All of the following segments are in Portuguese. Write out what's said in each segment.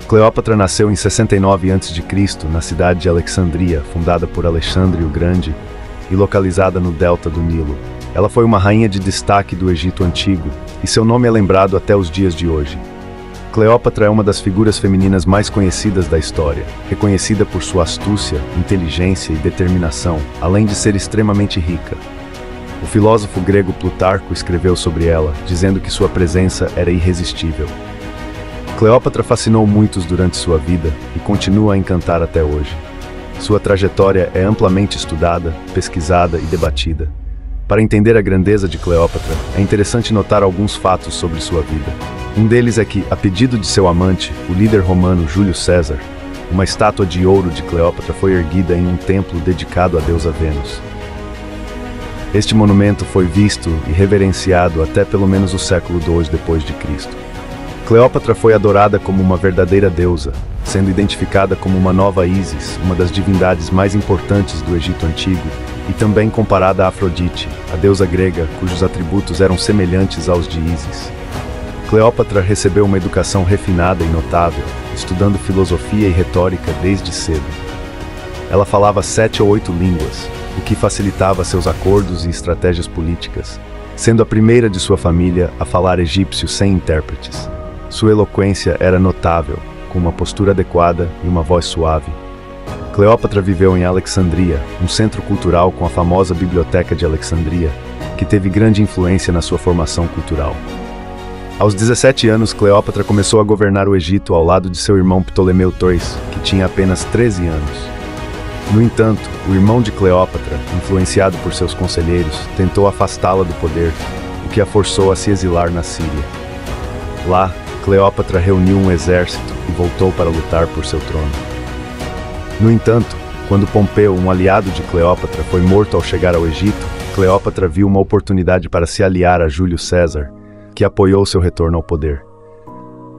Cleópatra nasceu em 69 a.C., na cidade de Alexandria, fundada por Alexandre o Grande e localizada no delta do Nilo. Ela foi uma rainha de destaque do Egito Antigo, e seu nome é lembrado até os dias de hoje. Cleópatra é uma das figuras femininas mais conhecidas da história, reconhecida por sua astúcia, inteligência e determinação, além de ser extremamente rica. O filósofo grego Plutarco escreveu sobre ela, dizendo que sua presença era irresistível. Cleópatra fascinou muitos durante sua vida e continua a encantar até hoje. Sua trajetória é amplamente estudada, pesquisada e debatida. Para entender a grandeza de Cleópatra, é interessante notar alguns fatos sobre sua vida. Um deles é que, a pedido de seu amante, o líder romano Júlio César, uma estátua de ouro de Cleópatra foi erguida em um templo dedicado à deusa Vênus. Este monumento foi visto e reverenciado até pelo menos o século II d.C. Cleópatra foi adorada como uma verdadeira deusa, sendo identificada como uma nova Ísis, uma das divindades mais importantes do Egito Antigo, e também comparada a Afrodite, a deusa grega cujos atributos eram semelhantes aos de Ísis. Cleópatra recebeu uma educação refinada e notável, estudando filosofia e retórica desde cedo. Ela falava 7 ou 8 línguas, o que facilitava seus acordos e estratégias políticas, sendo a primeira de sua família a falar egípcio sem intérpretes. Sua eloquência era notável, com uma postura adequada e uma voz suave. Cleópatra viveu em Alexandria, um centro cultural com a famosa Biblioteca de Alexandria, que teve grande influência na sua formação cultural. Aos 17 anos, Cleópatra começou a governar o Egito ao lado de seu irmão Ptolomeu II, que tinha apenas 13 anos. No entanto, o irmão de Cleópatra, influenciado por seus conselheiros, tentou afastá-la do poder, o que a forçou a se exilar na Síria. Lá, Cleópatra reuniu um exército e voltou para lutar por seu trono. No entanto, quando Pompeu, um aliado de Cleópatra, foi morto ao chegar ao Egito, Cleópatra viu uma oportunidade para se aliar a Júlio César, que apoiou seu retorno ao poder.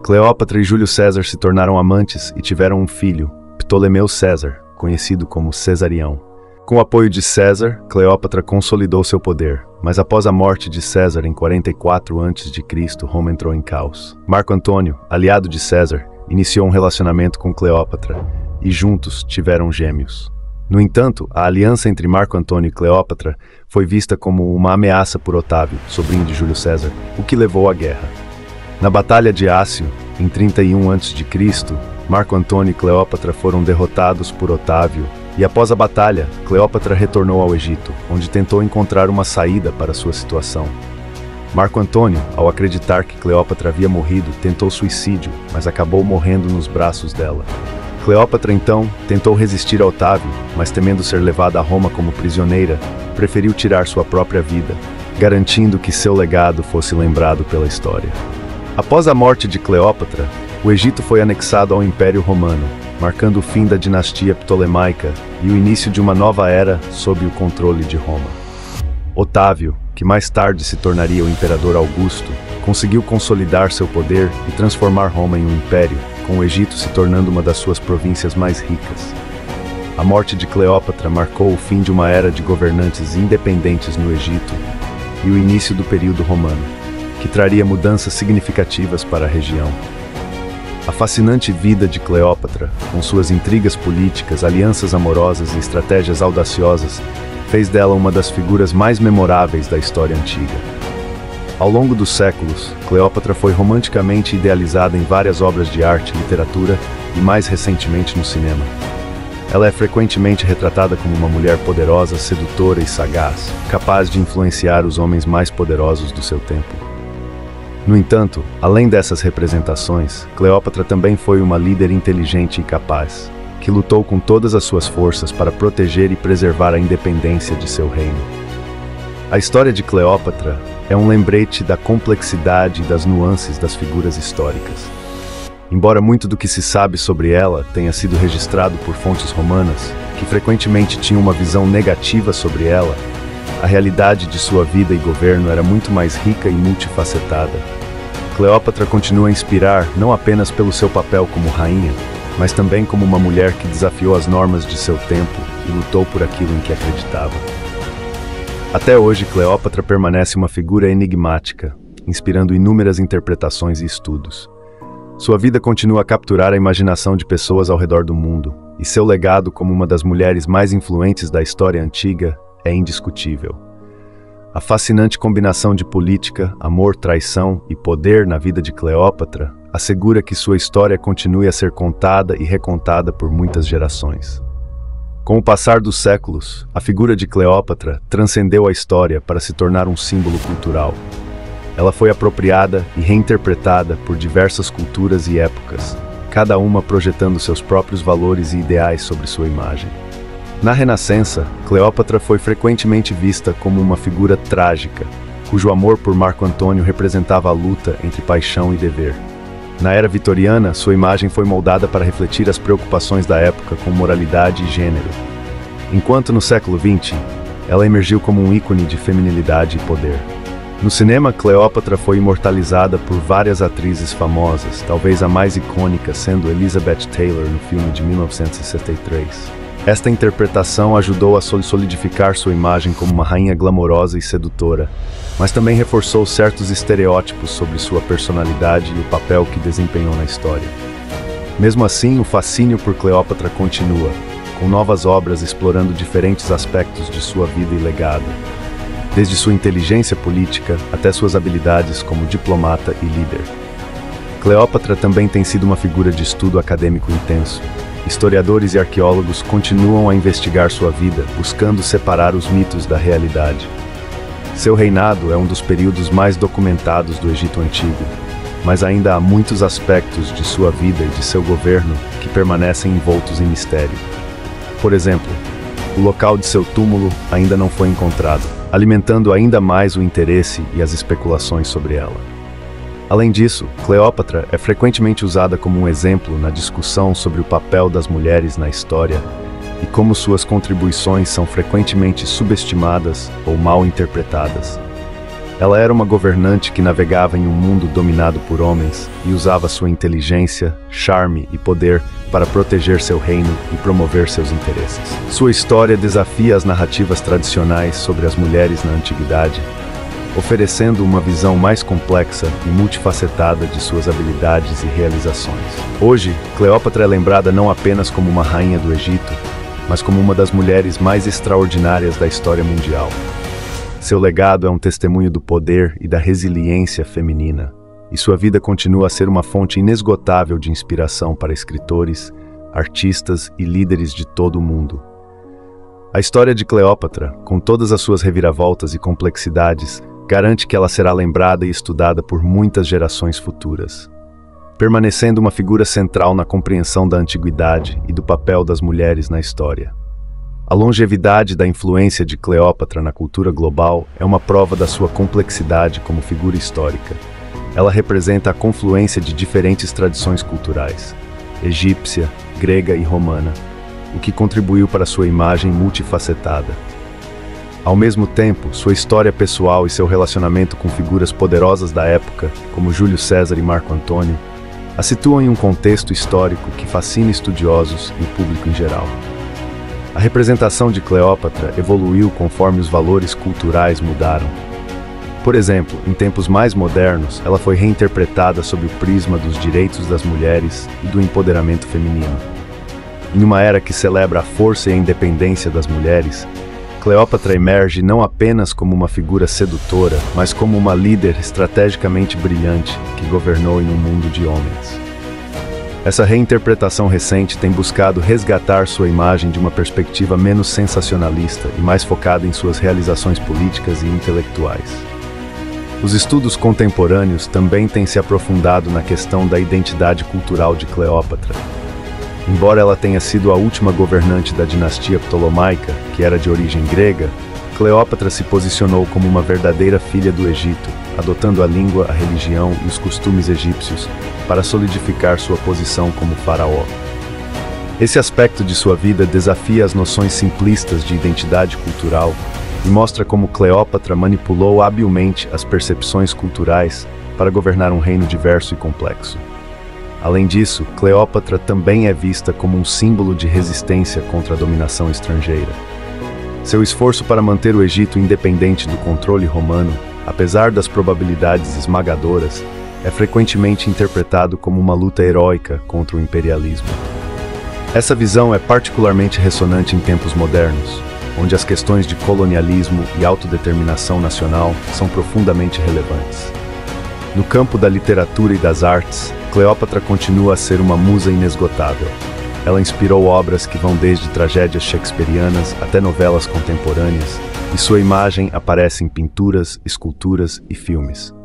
Cleópatra e Júlio César se tornaram amantes e tiveram um filho, Ptolomeu César, conhecido como Cesarião. Com o apoio de César, Cleópatra consolidou seu poder, mas após a morte de César em 44 a.C., Roma entrou em caos. Marco Antônio, aliado de César, iniciou um relacionamento com Cleópatra, e juntos tiveram gêmeos. No entanto, a aliança entre Marco Antônio e Cleópatra foi vista como uma ameaça por Otávio, sobrinho de Júlio César, o que levou à guerra. Na Batalha de Ácio, em 31 a.C., Marco Antônio e Cleópatra foram derrotados por Otávio, e após a batalha, Cleópatra retornou ao Egito, onde tentou encontrar uma saída para sua situação. Marco Antônio, ao acreditar que Cleópatra havia morrido, tentou suicídio, mas acabou morrendo nos braços dela. Cleópatra, então, tentou resistir a Otávio, mas temendo ser levada a Roma como prisioneira, preferiu tirar sua própria vida, garantindo que seu legado fosse lembrado pela história. Após a morte de Cleópatra, o Egito foi anexado ao Império Romano, marcando o fim da dinastia ptolemaica e o início de uma nova era sob o controle de Roma. Otávio, que mais tarde se tornaria o Imperador Augusto, conseguiu consolidar seu poder e transformar Roma em um império, com o Egito se tornando uma das suas províncias mais ricas. A morte de Cleópatra marcou o fim de uma era de governantes independentes no Egito e o início do período romano, que traria mudanças significativas para a região. A fascinante vida de Cleópatra, com suas intrigas políticas, alianças amorosas e estratégias audaciosas, fez dela uma das figuras mais memoráveis da história antiga. Ao longo dos séculos, Cleópatra foi romanticamente idealizada em várias obras de arte, literatura e, mais recentemente, no cinema. Ela é frequentemente retratada como uma mulher poderosa, sedutora e sagaz, capaz de influenciar os homens mais poderosos do seu tempo. No entanto, além dessas representações, Cleópatra também foi uma líder inteligente e capaz, que lutou com todas as suas forças para proteger e preservar a independência de seu reino. A história de Cleópatra é um lembrete da complexidade e das nuances das figuras históricas. Embora muito do que se sabe sobre ela tenha sido registrado por fontes romanas, que frequentemente tinham uma visão negativa sobre ela, a realidade de sua vida e governo era muito mais rica e multifacetada. Cleópatra continua a inspirar não apenas pelo seu papel como rainha, mas também como uma mulher que desafiou as normas de seu tempo e lutou por aquilo em que acreditava. Até hoje, Cleópatra permanece uma figura enigmática, inspirando inúmeras interpretações e estudos. Sua vida continua a capturar a imaginação de pessoas ao redor do mundo, e seu legado como uma das mulheres mais influentes da história antiga é indiscutível. A fascinante combinação de política, amor, traição e poder na vida de Cleópatra assegura que sua história continue a ser contada e recontada por muitas gerações. Com o passar dos séculos, a figura de Cleópatra transcendeu a história para se tornar um símbolo cultural. Ela foi apropriada e reinterpretada por diversas culturas e épocas, cada uma projetando seus próprios valores e ideais sobre sua imagem. Na Renascença, Cleópatra foi frequentemente vista como uma figura trágica, cujo amor por Marco Antônio representava a luta entre paixão e dever. Na Era Vitoriana, sua imagem foi moldada para refletir as preocupações da época com moralidade e gênero. Enquanto no século XX, ela emergiu como um ícone de feminilidade e poder. No cinema, Cleópatra foi imortalizada por várias atrizes famosas, talvez a mais icônica sendo Elizabeth Taylor no filme de 1963. Esta interpretação ajudou a solidificar sua imagem como uma rainha glamourosa e sedutora, mas também reforçou certos estereótipos sobre sua personalidade e o papel que desempenhou na história. Mesmo assim, o fascínio por Cleópatra continua, com novas obras explorando diferentes aspectos de sua vida e legado, desde sua inteligência política até suas habilidades como diplomata e líder. Cleópatra também tem sido uma figura de estudo acadêmico intenso. Historiadores e arqueólogos continuam a investigar sua vida, buscando separar os mitos da realidade. Seu reinado é um dos períodos mais documentados do Egito Antigo, mas ainda há muitos aspectos de sua vida e de seu governo que permanecem envoltos em mistério. Por exemplo, o local de seu túmulo ainda não foi encontrado, alimentando ainda mais o interesse e as especulações sobre ela. Além disso, Cleópatra é frequentemente usada como um exemplo na discussão sobre o papel das mulheres na história e como suas contribuições são frequentemente subestimadas ou mal interpretadas. Ela era uma governante que navegava em um mundo dominado por homens e usava sua inteligência, charme e poder para proteger seu reino e promover seus interesses. Sua história desafia as narrativas tradicionais sobre as mulheres na antiguidade, oferecendo uma visão mais complexa e multifacetada de suas habilidades e realizações. Hoje, Cleópatra é lembrada não apenas como uma rainha do Egito, mas como uma das mulheres mais extraordinárias da história mundial. Seu legado é um testemunho do poder e da resiliência feminina, e sua vida continua a ser uma fonte inesgotável de inspiração para escritores, artistas e líderes de todo o mundo. A história de Cleópatra, com todas as suas reviravoltas e complexidades, garante que ela será lembrada e estudada por muitas gerações futuras, permanecendo uma figura central na compreensão da antiguidade e do papel das mulheres na história. A longevidade da influência de Cleópatra na cultura global é uma prova da sua complexidade como figura histórica. Ela representa a confluência de diferentes tradições culturais, egípcia, grega e romana, o que contribuiu para sua imagem multifacetada. Ao mesmo tempo, sua história pessoal e seu relacionamento com figuras poderosas da época, como Júlio César e Marco Antônio, a situam em um contexto histórico que fascina estudiosos e o público em geral. A representação de Cleópatra evoluiu conforme os valores culturais mudaram. Por exemplo, em tempos mais modernos, ela foi reinterpretada sob o prisma dos direitos das mulheres e do empoderamento feminino. Em uma era que celebra a força e a independência das mulheres, Cleópatra emerge não apenas como uma figura sedutora, mas como uma líder estrategicamente brilhante que governou em um mundo de homens. Essa reinterpretação recente tem buscado resgatar sua imagem de uma perspectiva menos sensacionalista e mais focada em suas realizações políticas e intelectuais. Os estudos contemporâneos também têm se aprofundado na questão da identidade cultural de Cleópatra. Embora ela tenha sido a última governante da dinastia Ptolomaica, que era de origem grega, Cleópatra se posicionou como uma verdadeira filha do Egito, adotando a língua, a religião e os costumes egípcios para solidificar sua posição como faraó. Esse aspecto de sua vida desafia as noções simplistas de identidade cultural e mostra como Cleópatra manipulou habilmente as percepções culturais para governar um reino diverso e complexo. Além disso, Cleópatra também é vista como um símbolo de resistência contra a dominação estrangeira. Seu esforço para manter o Egito independente do controle romano, apesar das probabilidades esmagadoras, é frequentemente interpretado como uma luta heróica contra o imperialismo. Essa visão é particularmente ressonante em tempos modernos, onde as questões de colonialismo e autodeterminação nacional são profundamente relevantes. No campo da literatura e das artes, Cleópatra continua a ser uma musa inesgotável. Ela inspirou obras que vão desde tragédias shakespearianas até novelas contemporâneas, e sua imagem aparece em pinturas, esculturas e filmes.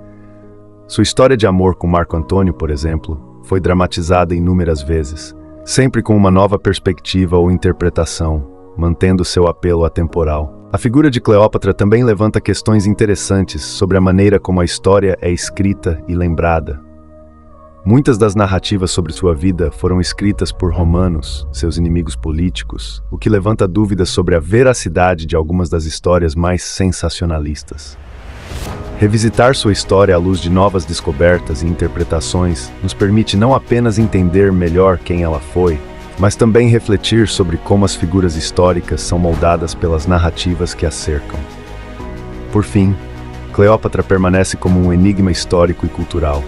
Sua história de amor com Marco Antônio, por exemplo, foi dramatizada inúmeras vezes, sempre com uma nova perspectiva ou interpretação, mantendo seu apelo atemporal. A figura de Cleópatra também levanta questões interessantes sobre a maneira como a história é escrita e lembrada. Muitas das narrativas sobre sua vida foram escritas por romanos, seus inimigos políticos, o que levanta dúvidas sobre a veracidade de algumas das histórias mais sensacionalistas. Revisitar sua história à luz de novas descobertas e interpretações nos permite não apenas entender melhor quem ela foi, mas também refletir sobre como as figuras históricas são moldadas pelas narrativas que a cercam. Por fim, Cleópatra permanece como um enigma histórico e cultural.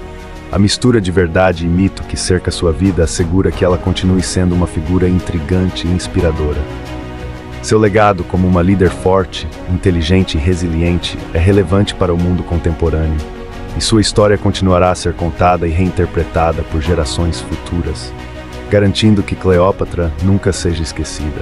A mistura de verdade e mito que cerca sua vida assegura que ela continue sendo uma figura intrigante e inspiradora. Seu legado como uma líder forte, inteligente e resiliente é relevante para o mundo contemporâneo, e sua história continuará a ser contada e reinterpretada por gerações futuras, garantindo que Cleópatra nunca seja esquecida.